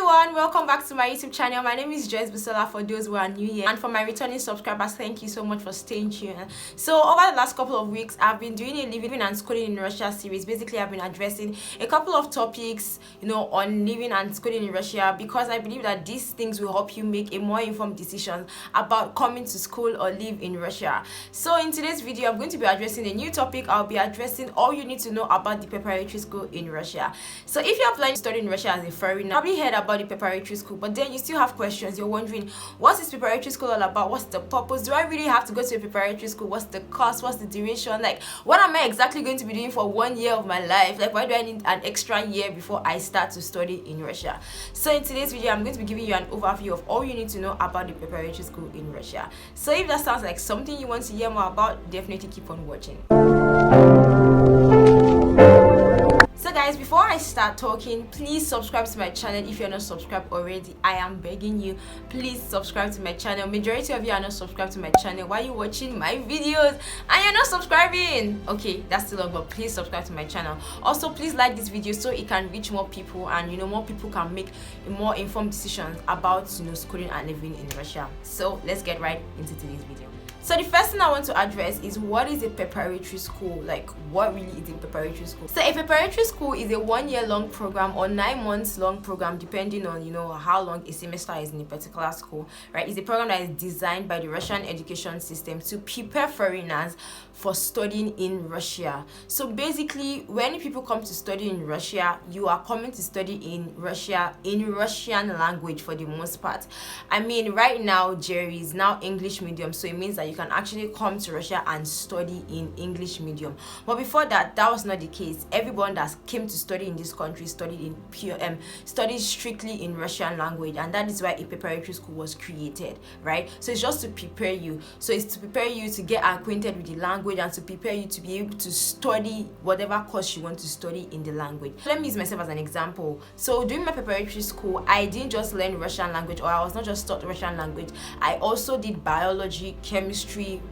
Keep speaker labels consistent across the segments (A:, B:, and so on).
A: everyone, welcome back to my YouTube channel. My name is Joyce Busola for those who are new here, and for my returning subscribers, thank you so much for staying tuned. So over the last couple of weeks, I've been doing a living and schooling in Russia series. Basically, I've been addressing a couple of topics, on living and schooling in Russia, because I believe that these things will help you make a more informed decision about coming to school or live in Russia. So in today's video, I'm going to be addressing a new topic. I'll be addressing all you need to know about the preparatory school in Russia. So if you're planning to study in Russia as a foreigner, probably heard about the preparatory school, but then you still have questions. You're wondering, what's this preparatory school all about? What's the purpose? Do I really have to go to a preparatory school? What's the cost? What's the duration? Like, what am I exactly going to be doing for 1 year of my life? Like, why do I need an extra year before I start to study in Russia? So in today's video, I'm going to be giving you an overview of all you need to know about the preparatory school in Russia. So if that sounds like something you want to hear more about, definitely keep on watching. So guys, before I start talking, please subscribe to my channel if you're not subscribed already. I am begging you, please subscribe to my channel. Majority of you are not subscribed to my channel. Why are you watching my videos and you're not subscribing? Okay, that's still long, but please subscribe to my channel. Also, please like this video so it can reach more people, and more people can make more informed decisions about schooling and living in Russia. So let's get right into today's video. So the first thing I want to address is, what is a preparatory school? Like, what really is a preparatory school? So a preparatory school is a 1 year long program or 9 months long program, depending on how long a semester is in a particular school, right? It's a program that is designed by the Russian education system to prepare foreigners for studying in Russia. So basically, when people come to study in Russia, you are coming to study in Russia in Russian language for the most part. I mean, right now Jerry is now English medium, so it means that you can actually come to Russia and study in English medium. But before that, that was not the case. Everyone that came to study in this country studied in studied strictly in Russian language, and that is why a preparatory school was created, right? So it's just to prepare you. So it's to prepare you to get acquainted with the language and to prepare you to be able to study whatever course you want to study in the language. Let me use myself as an example. So during my preparatory school, I didn't just learn Russian language, or I was not just taught Russian language. I also did biology, chemistry,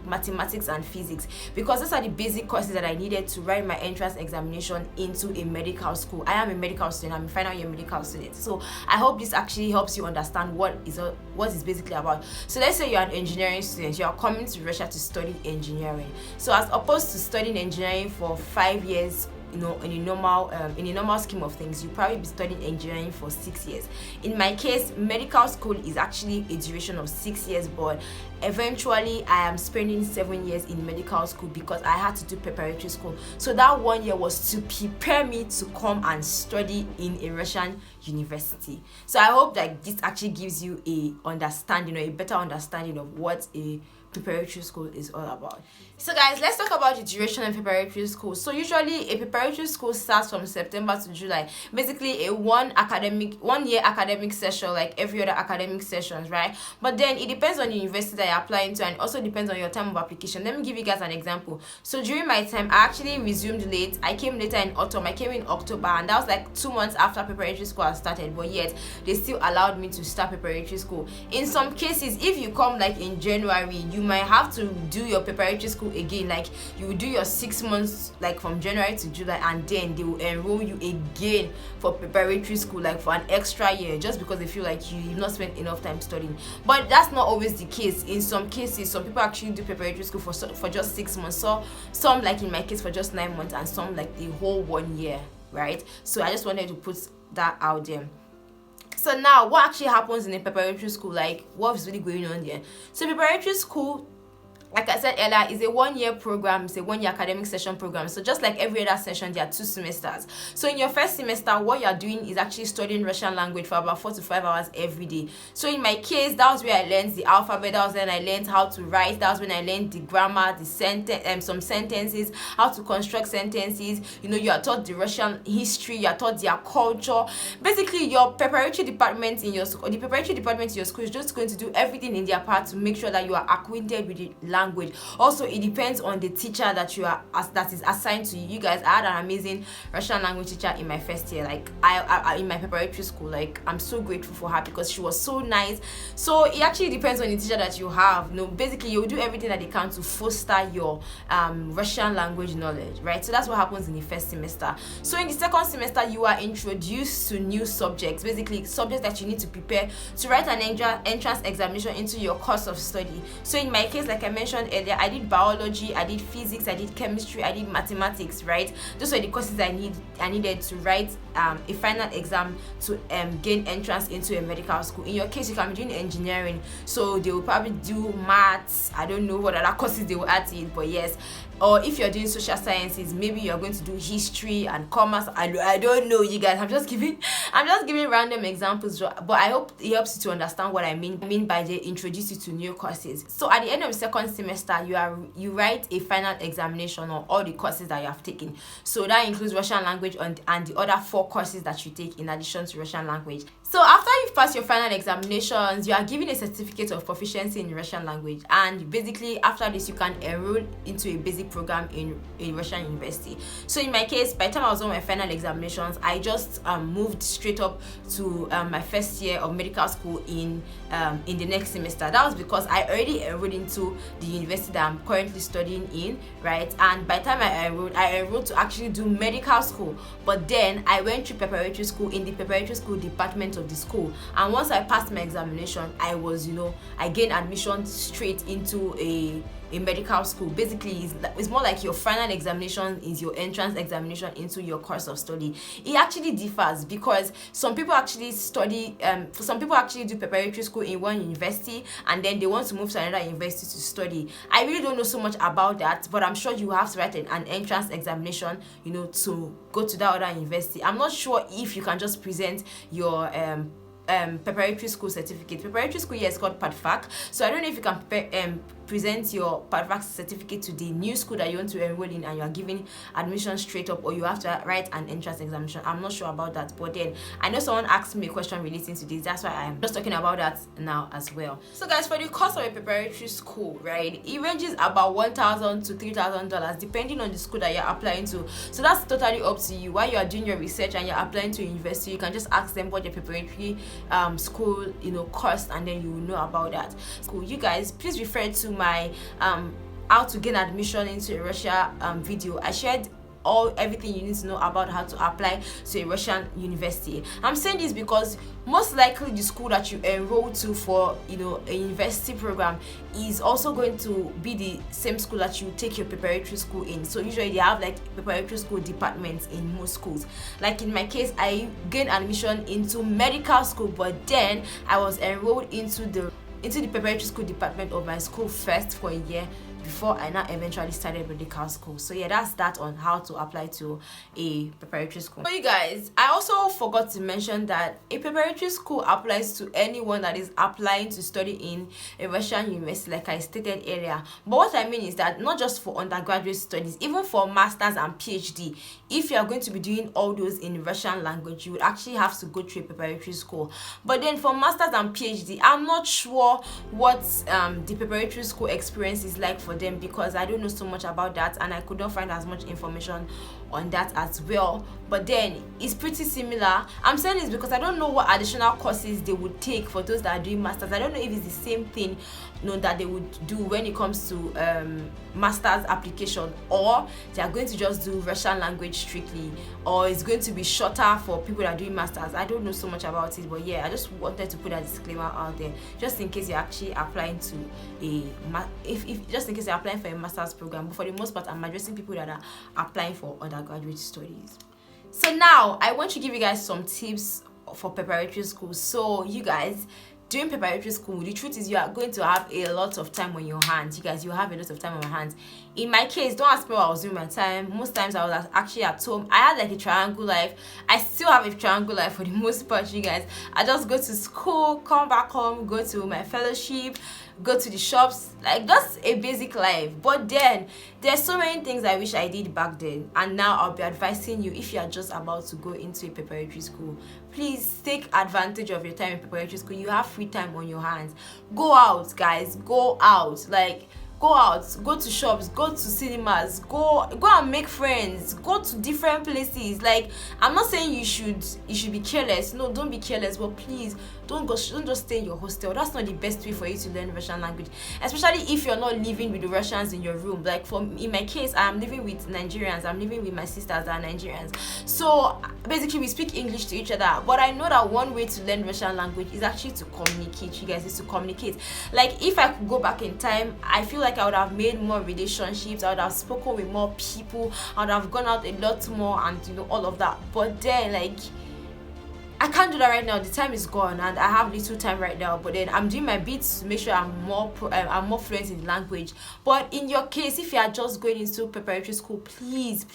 A: mathematics, and physics, because those are the basic courses that I needed to write my entrance examination into a medical school. I am a medical student. I'm a final year medical student. So I hope this actually helps you understand what is basically about. So let's say you're an engineering student. You are coming to Russia to study engineering. So as opposed to studying engineering for 5 years, in a normal scheme of things, you probably be studying engineering for 6 years. In my case, medical school is actually a duration of 6 years, but eventually I am spending 7 years in medical school because I had to do preparatory school. So that 1 year was to prepare me to come and study in a Russian university. So I hope that this actually gives you a better understanding of what a preparatory school is all about. So guys, let's talk about the duration of preparatory school. So usually a preparatory school starts from September to July, basically a 1 year academic session, like every other academic sessions, right? But then it depends on the university that you're applying to, and also depends on your time of application. Let me give you guys an example. So during my time, I actually resumed late. I came later in autumn. I came in October, and that was like 2 months after preparatory school had started, but yet they still allowed me to start preparatory school. In some cases, if you come like in January, you might have to do your preparatory school again. Like, you will do your 6 months, like from January to July, and then they will enroll you again for preparatory school, like for an extra year, just because they feel like you've not spent enough time studying. But that's not always the case. In some cases, some people actually do preparatory school for just 6 months. So some, like in my case, for just 9 months, and some like the whole 1 year, right? So I just wanted to put that out there. So now, what actually happens in a preparatory school? Like, what's really going on there? So preparatory school, like I said earlier, is a 1 year program. It's a 1 year academic session program. So just like every other session, there are 2 semesters. So in your first semester, what you're doing is actually studying Russian language for about 4 to 5 hours every day. So in my case, that was where I learned the alphabet. That was when I learned how to write. That was when I learned the grammar, the sentence, some sentences, how to construct sentences. You are taught the Russian history. You are taught their culture. Basically, your preparatory department in your school, the preparatory department in your school is just going to do everything in their part to make sure that you are acquainted with the language language. Also, it depends on the teacher that that is assigned to you. You guys, I had an amazing Russian language teacher in my first year, like I in my preparatory school. Like, I'm so grateful for her because she was so nice. So it actually depends on the teacher that you have. Basically, you do everything that they can to foster your Russian language knowledge, right? So that's what happens in the first semester. So in the second semester, you are introduced to new subjects, basically subjects that you need to prepare to write an entrance examination into your course of study. So in my case, like I mentioned earlier, I did biology, I did physics, I did chemistry, I did mathematics, right? Those were the courses I needed to write a final exam to gain entrance into a medical school. In your case, you can be doing engineering, so they will probably do maths. I don't know what other courses they will add to it, but yes. Or if you're doing social sciences, maybe you're going to do history and commerce. I don't know, you guys. I'm just giving random examples, but I hope it helps you to understand what I mean by they introduce you to new courses. So at the end of the second semester, you write a final examination on all the courses that you have taken. So that includes Russian language and the other 4 courses that you take in addition to Russian language. So after you've passed your final examinations, you are given a certificate of proficiency in Russian language, and basically after this you can enroll into a basic program in a Russian university. So in my case, by the time I was on my final examinations, I just moved straight up to my first year of medical school in the next semester. That was because I already enrolled into the university that I'm currently studying in, right? And by the time I enrolled to actually do medical school, but then I went to preparatory school in the preparatory school department of the school. And once I passed my examination, I gained admission straight into a medical school. Basically, it's more like your final examination is your entrance examination into your course of study. It actually differs because some people actually do preparatory school in one university and then they want to move to another university to study. I really don't know so much about that, but I'm sure you have to write an entrance examination, to go to that other university. I'm not sure if you can just present your preparatory school certificate. Preparatory school here is called podfak, so I don't know if you can present your podfak certificate to the new school that you want to enroll in and you are giving admission straight up, or you have to write an entrance examination. I'm not sure about that, but then I know someone asked me a question relating to this. That's why I'm just talking about that now as well. So guys, for the cost of a preparatory school, right, it ranges about $1,000 to $3,000 depending on the school that you're applying to. So that's totally up to you. While you are doing your research and you're applying to a university, you can just ask them what your preparatory school cost, and then you will know about that school. You guys, please refer to my how to gain admission into a Russia video. I shared everything you need to know about how to apply to a Russian university. I'm saying this because most likely the school that you enroll to for a university program is also going to be the same school that you take your preparatory school in. So usually they have like preparatory school departments in most schools. Like in my case, I gained admission into medical school, but then I was enrolled into the preparatory school department of my school first for a year before I now eventually started medical school. So yeah, that's that on how to apply to a preparatory school. So you guys, I also forgot to mention that a preparatory school applies to anyone that is applying to study in a Russian university, like I stated earlier. But what I mean is that not just for undergraduate studies, even for masters and PhD, if you are going to be doing all those in Russian language, you would actually have to go to a preparatory school. But then for masters and PhD, I'm not sure what the preparatory school experience is like for them, because I don't know so much about that and I could not find as much information on that as well. But then it's pretty similar. I'm saying this because I don't know what additional courses they would take for those that are doing masters. I don't know if it's the same thing that they would do when it comes to master's application, or they are going to just do Russian language strictly, or it's going to be shorter for people that are doing masters. I don't know so much about it, but yeah, I just wanted to put a disclaimer out there just in case you're actually applying to just in case you're applying for a master's program. But for the most part, I'm addressing people that are applying for undergraduate studies. So now I want to give you guys some tips for preparatory school. So you guys, during preparatory school, the truth is you are going to have a lot of time on your hands. You guys, you have a lot of time on your hands. In my case, don't ask me what I was doing my time. Most times I was actually at home. I had like a triangle life. I still have a triangle life for the most part, you guys. I just go to school, come back home, go to my fellowship, go to the shops, like just a basic life. But then there's so many things I wish I did back then, and now I'll be advising you, if you are just about to go into a preparatory school, please take advantage of your time in preparatory school. You have free time on your hands. Go out, guys, go out. Like, go out, go to shops, go to cinemas, go and make friends, go to different places. Like, I'm not saying you should be careless. No, don't be careless, but please don't just stay in your hostel. That's not the best way for you to learn Russian language, especially if you're not living with the Russians in your room. Like, in my case, I'm living with Nigerians. I'm living with my sisters that are Nigerians, so basically we speak English to each other. But I know that one way to learn Russian language is actually to communicate. You guys, is to communicate. Like, if I could go back in time, I feel like I would have made more relationships, I would have spoken with more people, I would have gone out a lot more, and all of that. But then, like, I can't do that right now. The time is gone and I have little time right now, but then I'm doing my bits to make sure I'm more fluent in the language. But in your case, if you are just going into preparatory school, please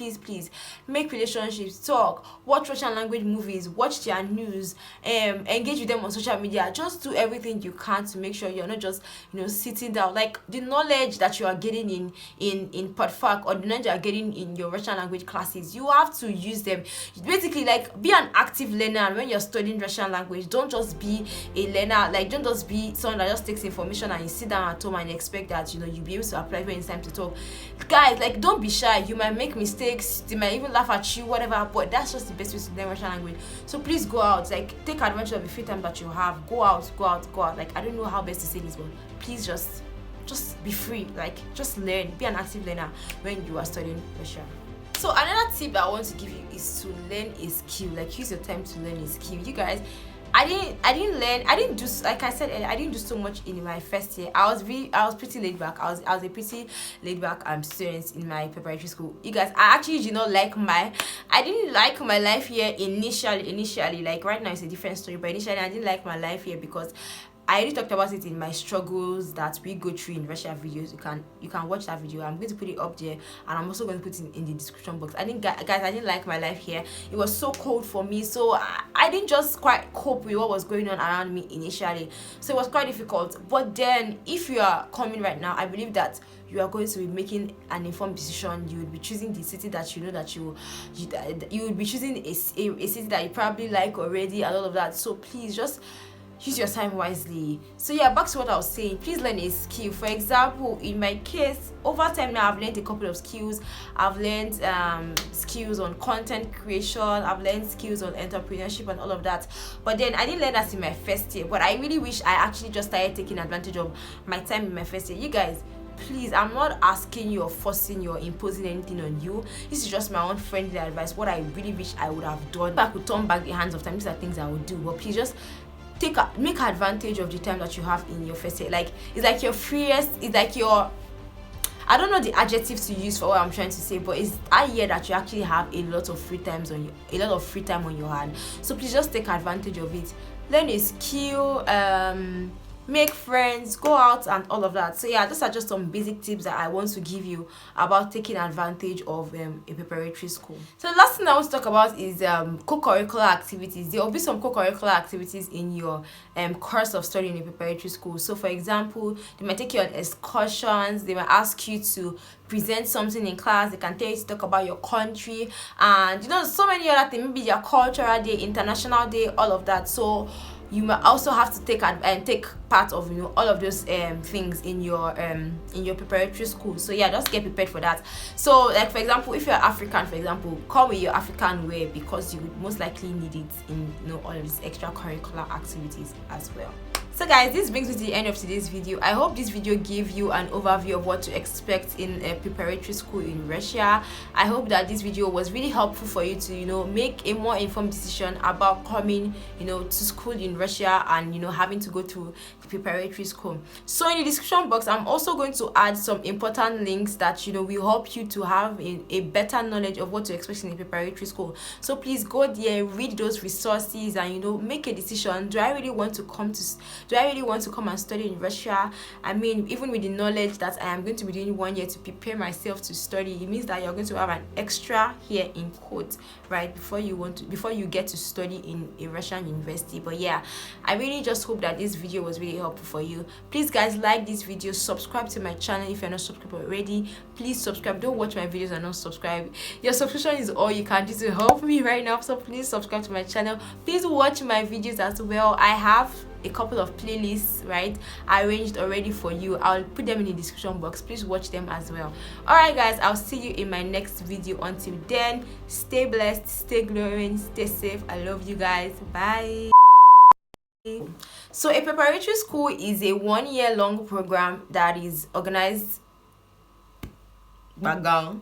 A: make relationships, talk, watch Russian language movies, watch their news, engage with them on social media. Just do everything you can to make sure you're not just sitting down. Like, the knowledge that you are getting in podfak, or the knowledge you are getting in your Russian language classes, you have to use them. Basically, like, be an active learner. And when you're studying Russian language, don't just be a learner. Like, don't just be someone that just takes information and you sit down at home and expect that you'll be able to apply when it's time to talk. Guys, like, don't be shy. You might make mistakes, they might even laugh at you, whatever, but that's just the best way to learn Russian language. So please go out, like, take advantage of the free time that you have. Go out. Like, I don't know how best to say this, but please just be free. Like, just learn, be an active learner when you are studying Russian. So another tip I want to give you is to learn a skill. Like, use your time to learn a skill. You guys, I didn't do, like I said earlier, I didn't do so much in my first year. I was pretty laid back. I was a pretty laid back student in my preparatory school. You guys, I didn't like my life here initially. Like, right now it's a different story, but initially I didn't like my life here because I already talked about it in my struggles that we go through in Russia videos. You can watch that video. I'm going to put it up there, and I'm also going to put it in the description box. I didn't like my life here. It was so cold for me, so I didn't just quite cope with what was going on around me initially. So it was quite difficult. But then, if you are coming right now, I believe that you are going to be making an informed decision. You will be choosing the city that you know that you will be choosing a city that you probably like already, and all of that. So please just use your time wisely. So yeah, back to what I was saying. Please learn a skill. For example, in my case, over time now, I've learned a couple of skills. I've learned skills on content creation. I've learned skills on entrepreneurship and all of that. But then I didn't learn that in my first year. But I really wish I actually just started taking advantage of my time in my first year. You guys, please, I'm not asking you or forcing you or imposing anything on you. This is just my own friendly advice. What I really wish I would have done. If I could turn back the hands of time, these are things I would do. But please just make advantage of the time that you have in your first year. Like, it's like your freest, it's like your, I don't know the adjectives to use for what I'm trying to say, but it's a year that you actually have a lot of free time on your hand. So please just take advantage of it. Learn a skill, make friends, go out, and all of that. So yeah, those are just some basic tips that I want to give you about taking advantage of a preparatory school. So the last thing I want to talk about is co-curricular activities. There will be some co-curricular activities in your course of studying in a preparatory school. So for example, they might take you on excursions, they might ask you to present something in class, they can tell you to talk about your country, and so many other things, maybe your cultural day, international day, all of that. So you might also have to take part of all of those things in your preparatory school. So yeah, just get prepared for that. So like, for example, if you're African, for example, come with your African wear, because you would most likely need it in all of these extracurricular activities as well. So guys, this brings me to the end of today's video. I hope this video gave you an overview of what to expect in a preparatory school in Russia. I hope that this video was really helpful for you to make a more informed decision about coming to school in Russia and having to go through the preparatory school. So in the description box, I'm also going to add some important links that will help you to have a better knowledge of what to expect in a preparatory school. So please go there, read those resources, and make a decision. Do I really want to come and study in Russia? I mean, even with the knowledge that I am going to be doing 1 year to prepare myself to study, it means that you're going to have an extra here in quotes, right, before you get to study in a Russian university. But yeah, I really just hope that this video was really helpful for you. Please guys, like this video, subscribe to my channel if you're not subscribed already. Please subscribe. Don't watch my videos and not subscribe. Your subscription is all you can do to help me right now, so please subscribe to my channel. Please watch my videos as well. I have a couple of playlists, right, arranged already for you. I'll put them in the description box. Please watch them as well. All right guys, I'll see you in my next video. Until then, stay blessed, stay glowing, stay safe. I love you guys. Bye. So a preparatory school is a 1 year long program that is organized background